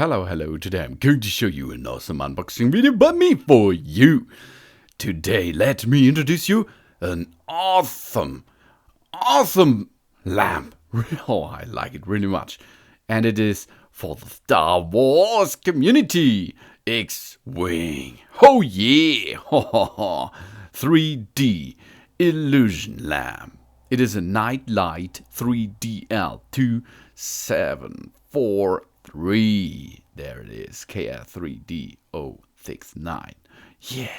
Hello, today I'm going to show you an awesome unboxing video by me for you. Today, let me introduce you an awesome lamp. Oh, I like it really much. And it is for the Star Wars community. X-Wing. Oh yeah! 3D illusion lamp. It is a Night Light 3DL2743. There it is, KR3D069. Yeah,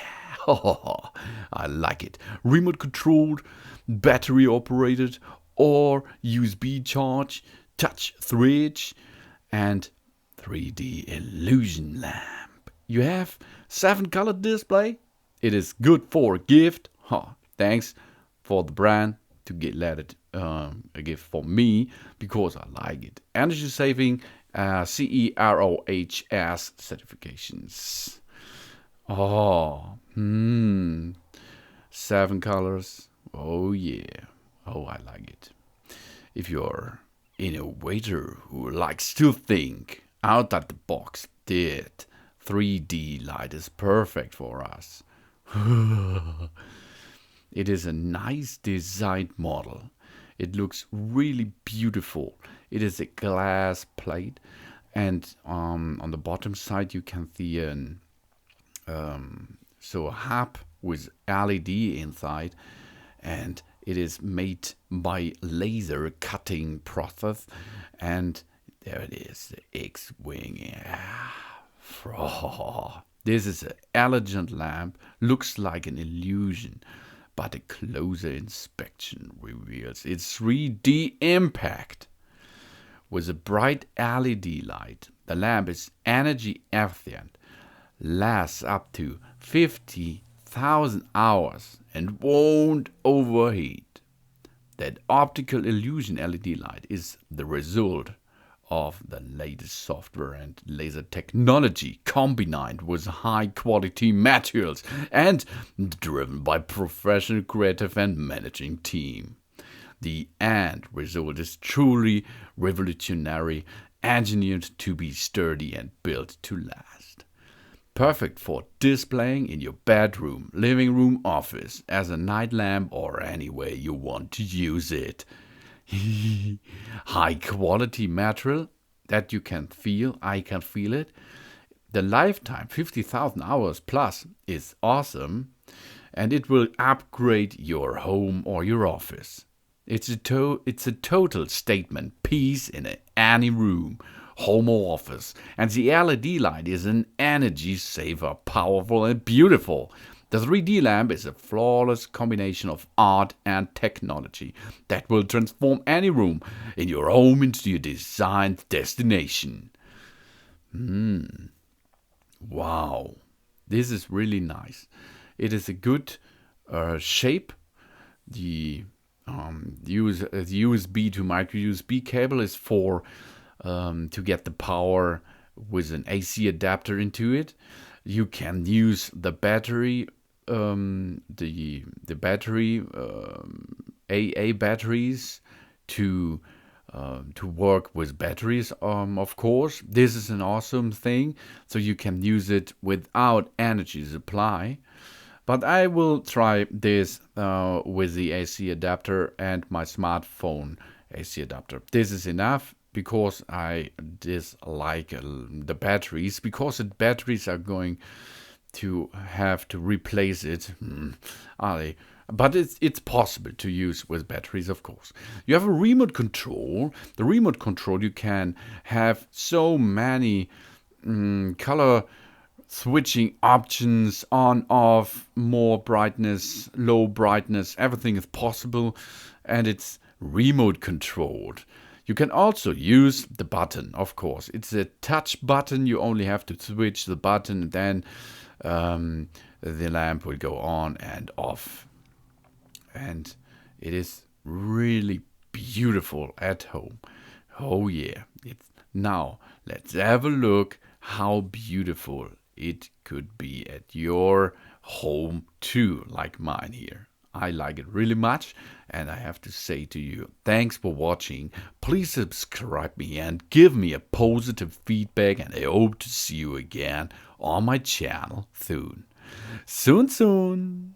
I like it. Remote controlled, battery operated, or USB charge, touch switch, and 3D illusion lamp. You have 7-color display. It is good for a gift. Thanks for the brand to let it a gift for me because I like it. Energy saving CEROHS certifications. 7 colors. Oh yeah. Oh, I like it. If you're an innovator who likes to think outside the box, that 3D light is perfect for us. It is a nice designed model. It looks really beautiful. It is a glass plate, and on the bottom side you can see a hub with LED inside, and it is made by laser cutting process. And there it is, the X-Wing. This is an elegant lamp, looks like an illusion, but a closer inspection reveals its 3D impact. With a bright LED light, the lamp is energy efficient, lasts up to 50,000 hours, and won't overheat. That optical illusion LED light is the result of the latest software and laser technology combined with high quality materials and driven by professional creative and managing team. The end result is truly revolutionary, engineered to be sturdy and built to last. Perfect for displaying in your bedroom, living room, office, as a night lamp, or any way you want to use it. High quality material that you can feel, I can feel it. The lifetime, 50,000 hours plus, is awesome, and it will upgrade your home or your office. It's a total statement piece in any room, home or office, and the LED light is an energy saver, powerful and beautiful. The 3D lamp is a flawless combination of art and technology that will transform any room in your home into your designed destination. Wow, this is really nice. It is a good shape. The USB to micro USB cable is for to get the power with an AC adapter into it. You can use the battery, the battery AA batteries to work with batteries. Of course, this is an awesome thing, so you can use it without energy supply. But I will try this with the AC adapter and my smartphone AC adapter. This is enough because I dislike the batteries, because the batteries are going to have to replace it. But it's possible to use with batteries, of course. You have a remote control. The remote control, you can have so many color switching options, on, off, more brightness, low brightness, everything is possible, and it's remote controlled. You can also use the button, of course. It's a touch button. You only have to switch the button, and then the lamp will go on and off. And it is really beautiful at home. Oh yeah. Now, let's have a look how beautiful it could be at your home too, like mine here. I like it really much, and I have to say to you, thanks for watching. Please subscribe me and give me a positive feedback, and I hope to see you again on my channel soon. Soon, soon.